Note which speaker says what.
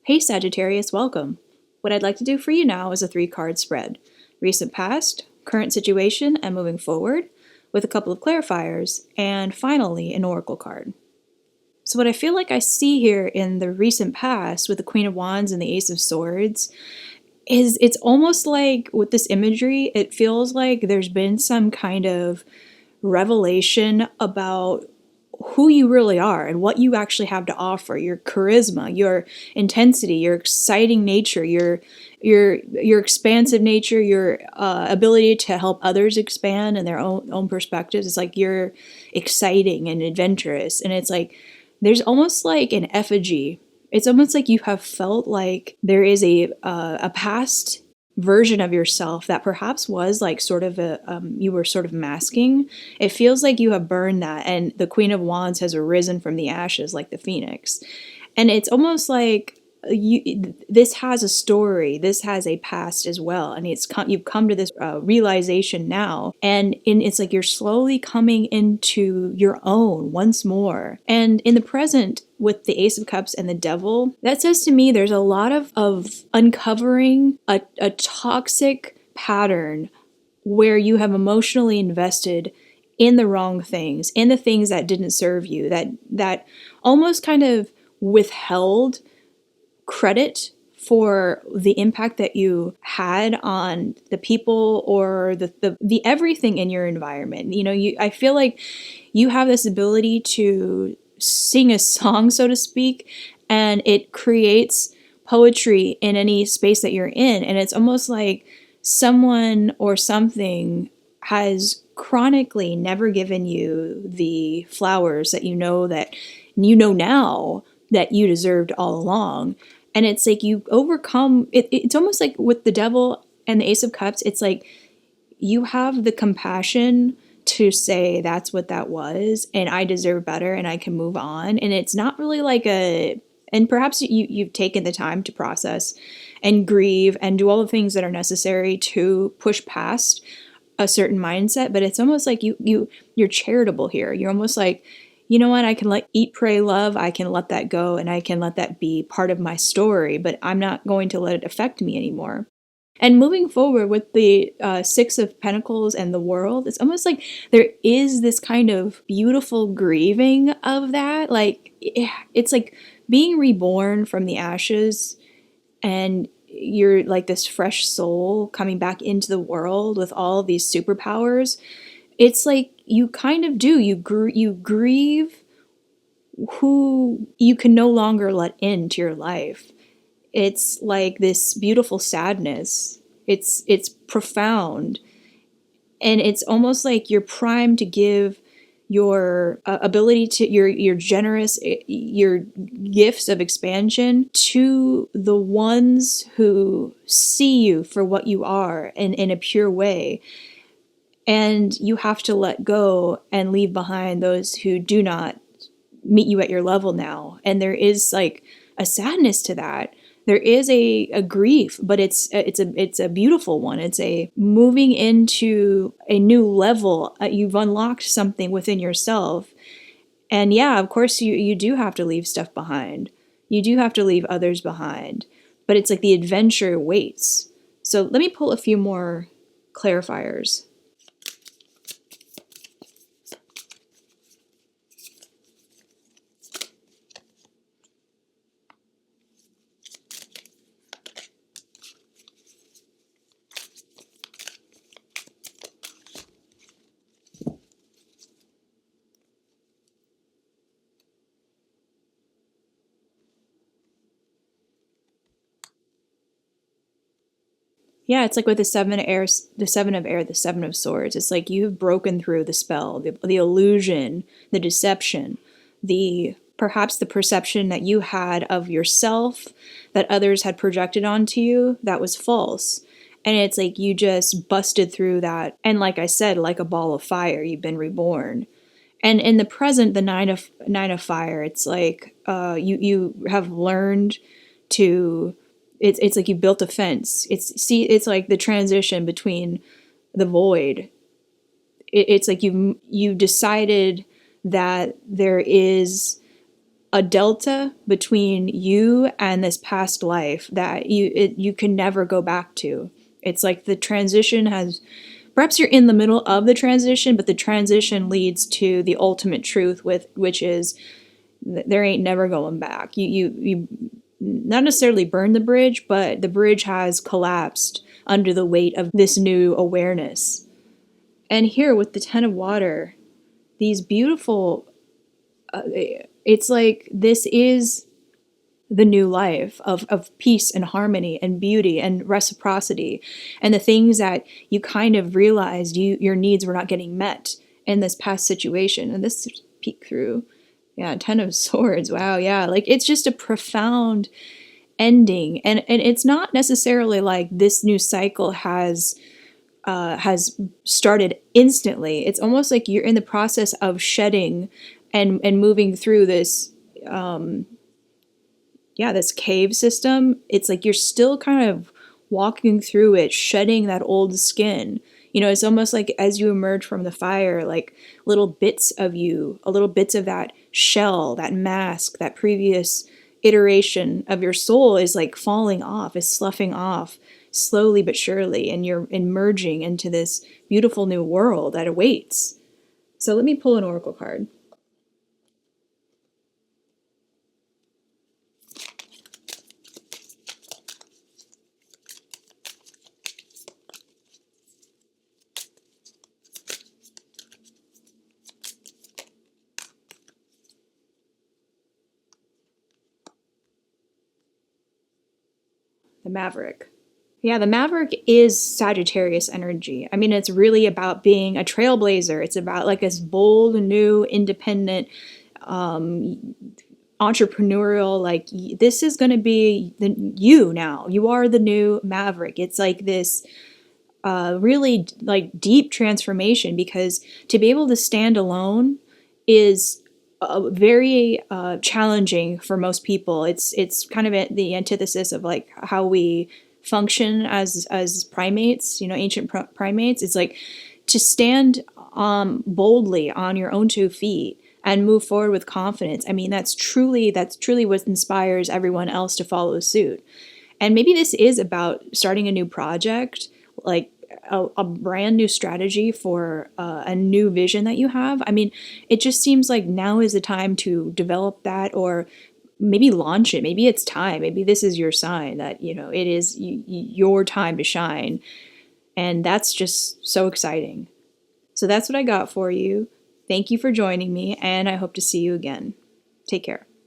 Speaker 1: Hey Sagittarius, welcome. What I'd like to do for you now is a 3-card spread. Recent past, current situation, and moving forward, with a couple of clarifiers, and finally an oracle card. So what I feel like I see here in the recent past with the Queen of Wands and the Ace of Swords is it's almost like with this imagery, it feels like there's been some kind of revelation about who you really are and what you actually have to offer, your charisma, your intensity, your exciting nature, your expansive nature, your ability to help others expand in their own perspectives. It's like you're exciting and adventurous, and it's like there's almost like an effigy. It's almost like you have felt like there is a past version of yourself that perhaps was like sort of you were sort of masking. It feels like you have burned that, and the Queen of Wands has arisen from the ashes like the phoenix. And it's almost like this has a story, this has a past as well, and you've come to this realization now, and it's like you're slowly coming into your own once more. And in the present, with the Ace of Cups and the Devil, that says to me there's a lot of uncovering a toxic pattern where you have emotionally invested in the wrong things, in the things that didn't serve you, that almost kind of withheld credit for the impact that you had on the people or the everything in your environment. You know, I feel like you have this ability to sing a song, so to speak, and it creates poetry in any space that you're in. And it's almost like someone or something has chronically never given you the flowers that you know now that you deserved all along. And it's like you overcome it. It's almost like with the Devil and the Ace of Cups, it's like you have the compassion to say that's what that was, and I deserve better, and I can move on. And it's not really like and perhaps you've taken the time to process and grieve and do all the things that are necessary to push past a certain mindset. But it's almost like you're charitable here. You're almost like, you know what, I can eat, pray, love. I can let that go, and I can let that be part of my story, but I'm not going to let it affect me anymore. And moving forward with the Six of Pentacles and the World, it's almost like there is this kind of beautiful grieving of that. Like, it's like being reborn from the ashes, and you're like this fresh soul coming back into the world with all of these superpowers. It's like you kind of do. You grieve who you can no longer let into your life. It's like this beautiful sadness. It's profound, and it's almost like you're primed to give your ability to your generous your gifts of expansion to the ones who see you for what you are in a pure way. And you have to let go and leave behind those who do not meet you at your level now. And there is like a sadness to that. There is a grief, but it's a beautiful one. It's a moving into a new level. You've unlocked something within yourself. And yeah, of course you do have to leave stuff behind. You do have to leave others behind. But it's like the adventure waits. So let me pull a few more clarifiers. Yeah, it's like with the Seven of Air, the Seven of Air, the Seven of Swords. It's like you have broken through the spell, the illusion, the deception, perhaps the perception that you had of yourself that others had projected onto you that was false. And it's like you just busted through that. And like I said, like a ball of fire, you've been reborn. And in the present, the nine of fire, it's like you have learned to. It's like you built a fence. It's like the transition between the void. It's like you decided that there is a delta between you and this past life that you can never go back to. It's like the transition has, perhaps you're in the middle of the transition, but the transition leads to the ultimate truth, which is there ain't never going back. You not necessarily burn the bridge, but the bridge has collapsed under the weight of this new awareness. And here with the Ten of Water, these beautiful, it's like this is the new life of peace and harmony and beauty and reciprocity, and the things that you kind of realized your needs were not getting met in this past situation. And this peek through, yeah, Ten of Swords. Wow, yeah, like it's just a profound ending, and it's not necessarily like this new cycle has started instantly. It's almost like you're in the process of shedding and moving through this this cave system. It's like you're still kind of walking through it, shedding that old skin. You know, it's almost like as you emerge from the fire, like little bits of you, little bits of that shell, that mask, that previous iteration of your soul is like falling off, is sloughing off slowly but surely, and you're emerging into this beautiful new world that awaits. So let me pull an oracle card. The Maverick. Yeah, the Maverick is Sagittarius energy. I mean, it's really about being a trailblazer. It's about like this bold, new, independent, entrepreneurial, like this is going to be you now. You are the new Maverick. It's like this really like deep transformation, because to be able to stand alone is very challenging for most people. It's kind of the antithesis of like how we function as primates, you know, ancient primates. It's like to stand boldly on your own 2 feet and move forward with confidence. I mean, that's truly what inspires everyone else to follow suit. And maybe this is about starting a new project, like a brand new strategy for a new vision that you have. I mean, it just seems like now is the time to develop that, or maybe launch it. Maybe it's time. Maybe this is your sign that, you know, it is your time to shine. And that's just so exciting. So that's what I got for you. Thank you for joining me, and I hope to see you again. Take care.